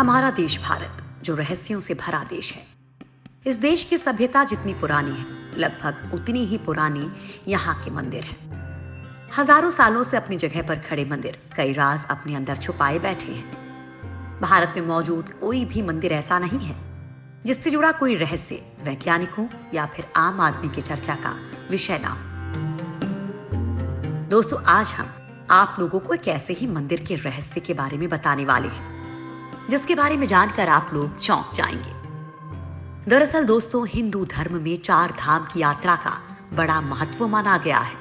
हमारा देश भारत जो रहस्यों से भरा देश है। इस देश की सभ्यता जितनी पुरानी है, लगभग उतनी ही पुरानी यहाँ के मंदिर हैं। हजारों सालों से अपनी जगह पर खड़े मंदिर कई राज अपने अंदर छुपाए बैठे हैं। भारत में मौजूद कोई भी मंदिर ऐसा नहीं है जिससे जुड़ा कोई रहस्य वैज्ञानिकों या फिर आम आदमी की चर्चा का विषय ना हो। दोस्तों, आज हम आप लोगों को एक ऐसे ही मंदिर के रहस्य के बारे में बताने वाले हैं जिसके बारे में जानकर आप लोग चौंक जाएंगे। दरअसल दोस्तों, हिंदू धर्म में 4 धाम की यात्रा का बड़ा महत्व माना गया है।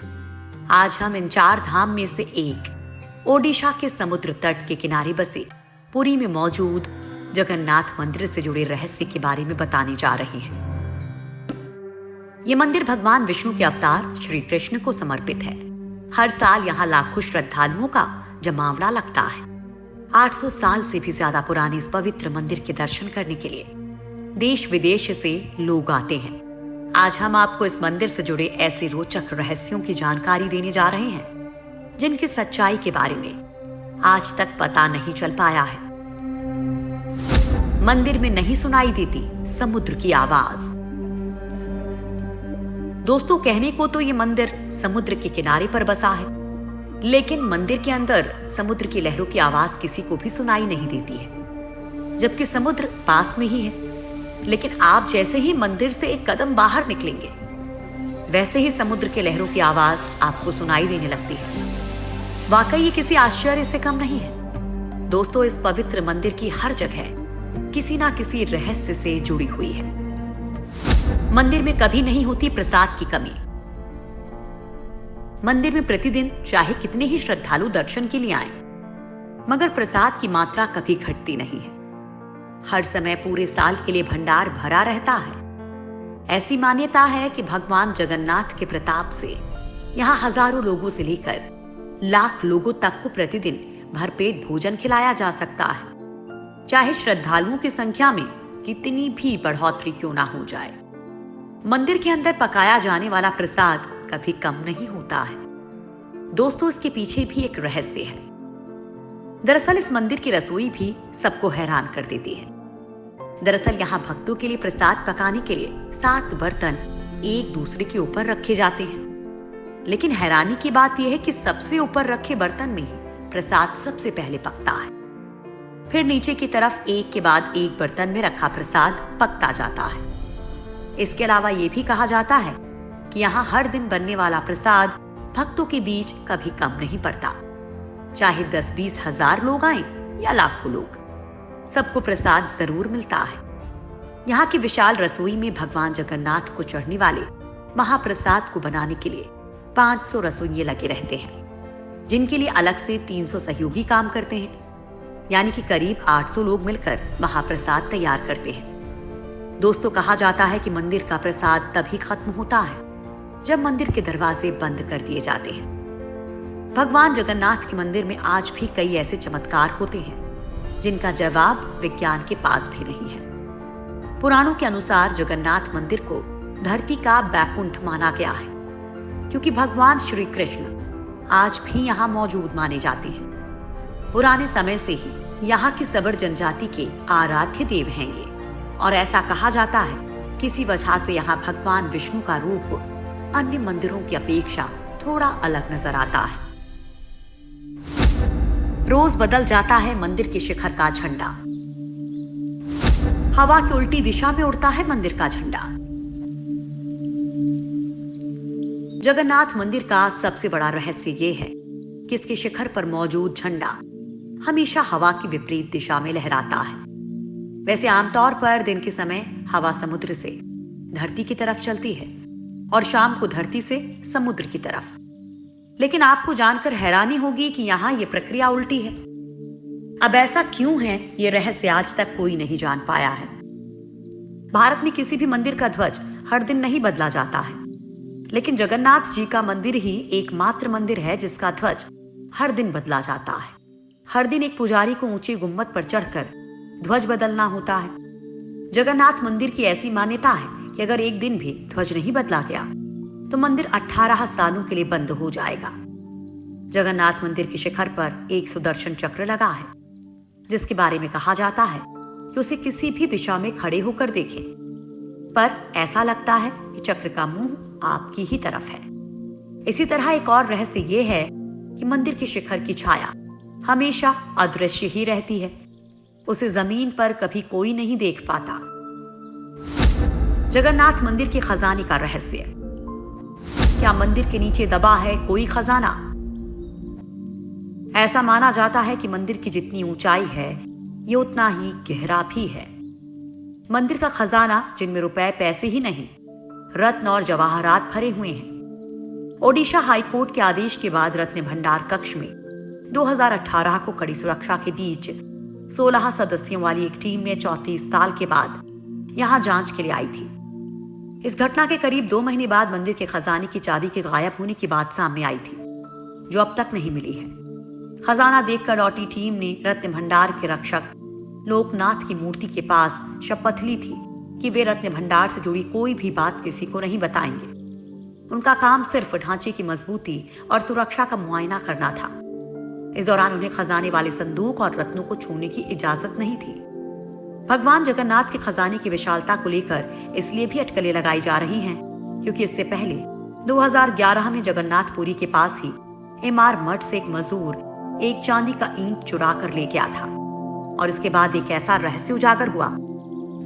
आज हम इन 4 धाम में से एक ओडिशा के समुद्र तट के किनारे बसे पुरी में मौजूद जगन्नाथ मंदिर से जुड़े रहस्य के बारे में बताने जा रहे हैं। ये मंदिर भगवान विष्णु के अवतार श्री कृष्ण को समर्पित है। हर साल यहाँ लाखों श्रद्धालुओं का जमावड़ा लगता है। 800 साल से भी ज्यादा पुराने इस पवित्र मंदिर के दर्शन करने के लिए देश विदेश से लोग आते हैं। आज हम आपको इस मंदिर से जुड़े ऐसे रोचक रहस्यों की जानकारी देने जा रहे हैं जिनकी सच्चाई के बारे में आज तक पता नहीं चल पाया है। मंदिर में नहीं सुनाई देती समुद्र की आवाज। दोस्तों, कहने को तो ये मंदिर समुद्र के किनारे पर बसा है, लेकिन मंदिर के अंदर समुद्र की लहरों की आवाज किसी को भी सुनाई नहीं देती है, जबकि समुद्र पास में ही है। लेकिन आप जैसे ही मंदिर से एक कदम बाहर निकलेंगे, वैसे ही समुद्र के लहरों की आवाज आपको सुनाई देने लगती है। वाकई ये किसी आश्चर्य से कम नहीं है। दोस्तों, इस पवित्र मंदिर की हर जगह किसी ना किसी रहस्य से जुड़ी हुई है। मंदिर में कभी नहीं होती प्रसाद की कमी। मंदिर में प्रतिदिन चाहे कितने ही श्रद्धालु दर्शन के लिए आए, मगर प्रसाद की मात्रा कभी घटती नहीं है। हर समय पूरे साल के लिए भंडार भरा रहता है। ऐसी मान्यता है कि भगवान जगन्नाथ के प्रताप से यहाँ हजारों लोगों से लेकर लाख लोगों तक को प्रतिदिन भरपेट भोजन खिलाया जा सकता है, चाहे श्रद्धालुओं की संख्या में कितनी भी बढ़ोतरी क्यों ना हो जाए। मंदिर के अंदर पकाया जाने वाला प्रसाद कभी कम नहीं होता है। दोस्तों, इसके पीछे भी एक रहस्य है। दरअसल इस मंदिर की रसोई भी सबको हैरान कर देती है। दरअसल यहाँ भक्तों के लिए प्रसाद पकाने के लिए 7 बर्तन एक दूसरे के ऊपर रखे जाते हैं, लेकिन हैरानी की बात यह है कि सबसे ऊपर रखे बर्तन में ही प्रसाद सबसे पहले पकता है। फिर नीचे की तरफ एक के बाद एक बर्तन में रखा प्रसाद पकता जाता है। इसके अलावा यह भी कहा जाता है कि यहाँ हर दिन बनने वाला प्रसाद भक्तों के बीच कभी कम नहीं पड़ता। चाहे 10-20 हजार लोग आए या लाखों लोग, सबको प्रसाद जरूर मिलता है। यहाँ की विशाल रसोई में भगवान जगन्नाथ को चढ़ने वाले महाप्रसाद को बनाने के लिए 500 रसोइये लगे रहते हैं, जिनके लिए अलग से 300 सहयोगी काम करते हैं। यानी कि करीब 800 लोग मिलकर महाप्रसाद तैयार करते हैं। दोस्तों, कहा जाता है कि मंदिर का प्रसाद तभी खत्म होता है जब मंदिर के दरवाजे बंद कर दिए जाते हैं। भगवान जगन्नाथ के मंदिर में आज भी कई ऐसे चमत्कार होते हैं जिनका जवाब विज्ञान के पास भी नहीं है। पुराणों के अनुसार जगन्नाथ मंदिर को धरती का बैकुंठ माना गया है, क्योंकि भगवान श्री कृष्ण आज भी यहाँ मौजूद माने जाते हैं। पुराने समय से ही यहाँ की सवर जनजाति के आराध्य देव हैं ये, और ऐसा कहा जाता है किसी वजह से यहाँ भगवान विष्णु का रूप अन्य मंदिरों की अपेक्षा थोड़ा अलग नजर आता है। रोज बदल जाता है मंदिर के शिखर का झंडा। हवा की उल्टी दिशा में उड़ता है मंदिर का झंडा। जगन्नाथ मंदिर का सबसे बड़ा रहस्य ये है कि इसके शिखर पर मौजूद झंडा हमेशा हवा की विपरीत दिशा में लहराता है। वैसे आमतौर पर दिन के समय हवा समुद्र से धरती की तरफ चलती है और शाम को धरती से समुद्र की तरफ, लेकिन आपको जानकर हैरानी होगी कि यहाँ ये प्रक्रिया उल्टी है। अब ऐसा क्यों है, ये रहस्य आज तक कोई नहीं जान पाया है। भारत में किसी भी मंदिर का ध्वज हर दिन नहीं बदला जाता है, लेकिन जगन्नाथ जी का मंदिर ही एकमात्र मंदिर है जिसका ध्वज हर दिन बदला जाता है। हर दिन एक पुजारी को ऊंची गुम्बद पर चढ़कर ध्वज बदलना होता है। जगन्नाथ मंदिर की ऐसी मान्यता है कि अगर एक दिन भी ध्वज नहीं बदला गया तो मंदिर 18 सालों के लिए बंद हो जाएगा। जगन्नाथ मंदिर के शिखर पर एक सुदर्शन चक्र लगा है, जिसके बारे में कहा जाता है कि उसे किसी भी दिशा में खड़े होकर देखें, पर ऐसा लगता है कि चक्र का मुंह आपकी ही तरफ है। इसी तरह एक और रहस्य यह है कि मंदिर के शिखर की छाया हमेशा अदृश्य ही रहती है। उसे जमीन पर कभी कोई नहीं देख पाता। जगन्नाथ मंदिर के खजाने का रहस्य। क्या मंदिर के नीचे दबा है कोई खजाना? ऐसा माना जाता है कि मंदिर की जितनी ऊंचाई है, ये उतना ही गहरा भी है। मंदिर का खजाना, जिनमें रुपए पैसे ही नहीं, रत्न और जवाहरात भरे हुए हैं। ओडिशा हाईकोर्ट के आदेश के बाद रत्न भंडार कक्ष में 2018 को कड़ी सुरक्षा के बीच 16 सदस्यों वाली एक टीम ने 34 साल के बाद यहां जांच के लिए आई थी। इस घटना के करीब 2 महीने बाद मंदिर के खजाने की चाबी के गायब होने की बात सामने आई थी, जो अब तक नहीं मिली है। खजाना देखकर लौटी टीम ने रत्न भंडार के रक्षक लोकनाथ की मूर्ति के पास शपथ ली थी कि वे रत्न भंडार से जुड़ी कोई भी बात किसी को नहीं बताएंगे। उनका काम सिर्फ ढांचे की मजबूती और सुरक्षा का मुआयना करना था। इस दौरान उन्हें खजाने वाले संदूक और रत्नों को छूने की इजाजत नहीं थी। भगवान जगन्नाथ के खजाने की विशालता को लेकर इसलिए भी अटकलें लगाई जा रही हैं क्योंकि इससे पहले 2011 में जगन्नाथपुरी के पास ही एमआर मठ से एक मजदूर एक चांदी का ईंट चुरा कर ले गया था, और इसके बाद एक ऐसा रहस्य उजागर हुआ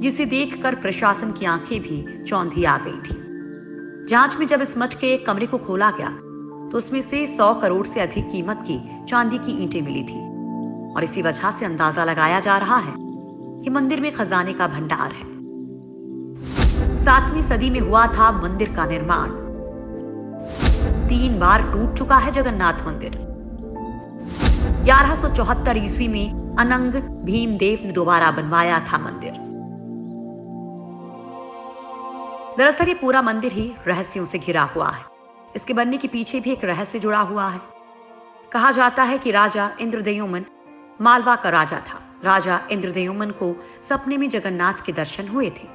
जिसे देखकर प्रशासन की आंखें भी चौंधी आ गई थी। जांच में जब इस मठ के एक कमरे को खोला गया तो उसमें से 100 करोड़ से अधिक कीमत की चांदी की ईंटें मिली थी, और इसी वजह से अंदाजा लगाया जा रहा है कि मंदिर में खजाने का भंडार है। 7वीं सदी में हुआ था मंदिर का निर्माण। 3 बार टूट चुका है जगन्नाथ मंदिर। 1174 ईस्वी में अनंग भीमदेव ने दोबारा बनवाया था मंदिर। दरअसल ये पूरा मंदिर ही रहस्यों से घिरा हुआ है। इसके बनने के पीछे भी एक रहस्य जुड़ा हुआ है। कहा जाता है कि राजा इंद्रद्युम्न मालवा का राजा था। राजा इंद्रद्युम्न को सपने में जगन्नाथ के दर्शन हुए थे।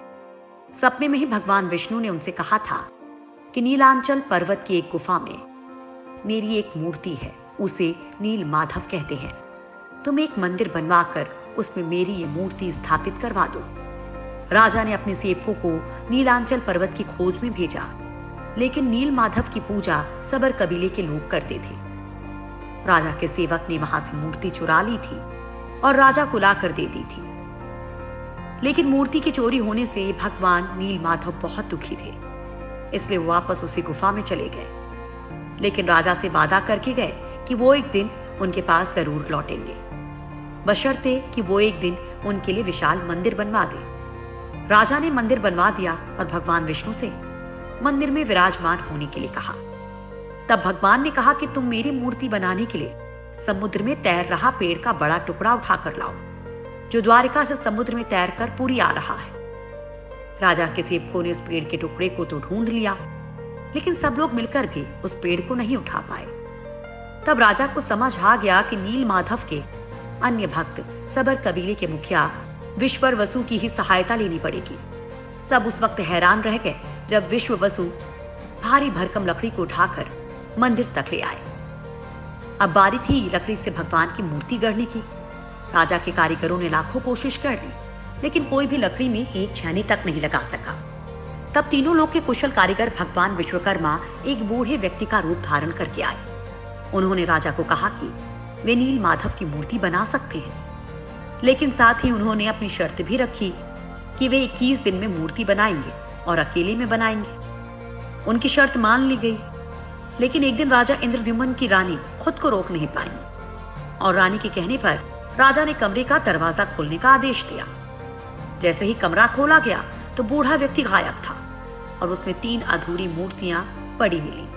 सपने में ही भगवान विष्णु ने उनसे कहा था कि नीलांचल पर्वत की एक गुफा में मेरी एक मूर्ति है, उसे नील माधव कहते हैं। तुम एक मंदिर बनवाकर उसमें मेरी ये मूर्ति स्थापित करवा दो। राजा ने अपने सेवकों को नीलांचल पर्वत की खोज में भेजा, लेकिन नील माधव की पूजा सबर कबीले के लोग करते थे। राजा के सेवक ने वहां से मूर्ति चुरा ली थी और राजा को लाकर दे दी थी। लेकिन मूर्ति की चोरी होने से भगवान नील माधव बहुत दुखी थे, इसलिए वो वापस उसी गुफा में चले गए। लेकिन राजा से वादा करके गए कि वो एक दिन उनके पास जरूर लौटेंगे, बशर्ते कि वो एक दिन उनके लिए विशाल मंदिर बनवा दे। राजा ने मंदिर बनवा दिया और भगवान विष्णु से मंदिर में विराजमान होने के लिए कहा। तब भगवान ने कहा कि तुम मेरी मूर्ति बनाने के लिए समुद्र में तैर रहा पेड़ का बड़ा टुकड़ा उठाकर लाओ, जो द्वारिका से समुद्र में तैरकर पुरी आ रहा है। राजा के सेवकों ने उस पेड़ के टुकड़े को तो ढूंढ लिया, लेकिन सब लोग मिलकर भी उस पेड़ को नहीं उठा पाए। तब राजा को समझ आ गया कि नील माधव के अन्य भक्त सबर कबीले के मुखिया विश्वर वसु की ही सहायता लेनी पड़ेगी। सब उस वक्त हैरान रह गए जब विश्व वसु भारी भरकम लकड़ी को उठाकर मंदिर तक ले आए। अब बारी थी लकड़ी से भगवान की मूर्ति गढ़ने की। राजा के कारीगरों ने लाखों कोशिश कर ली, लेकिन कोई भी लकड़ी में एक छेनी तक नहीं लगा सका। तब तीनों लोग के कुशल कारीगर भगवान विश्वकर्मा एक बूढ़े व्यक्ति का रूप धारण करके आए। उन्होंने राजा को कहा कि वे नील माधव की मूर्ति बना सकते हैं, लेकिन साथ ही उन्होंने अपनी शर्त भी रखी कि वे 21 दिन में मूर्ति बनाएंगे और अकेले में बनाएंगे। उनकी शर्त मान ली गई, लेकिन एक दिन राजा इंद्रद्युम्न की रानी खुद को रोक नहीं पाई और रानी के कहने पर राजा ने कमरे का दरवाजा खोलने का आदेश दिया। जैसे ही कमरा खोला गया तो बूढ़ा व्यक्ति गायब था और उसमें 3 अधूरी मूर्तियां पड़ी मिली।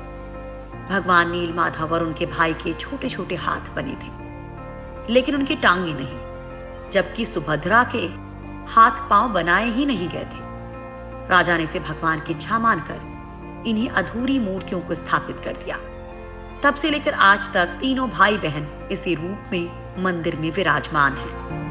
भगवान नील माधव और उनके भाई के छोटे छोटे हाथ बने थे, लेकिन उनकी टांगे नहीं, जबकि सुभद्रा के हाथ पांव बनाए ही नहीं गए थे। राजा ने इसे भगवान की इच्छा मानकर इन्हीं अधूरी मूर्तियों को स्थापित कर दिया। तब से लेकर आज तक तीनों भाई बहन इसी रूप में मंदिर में विराजमान हैं।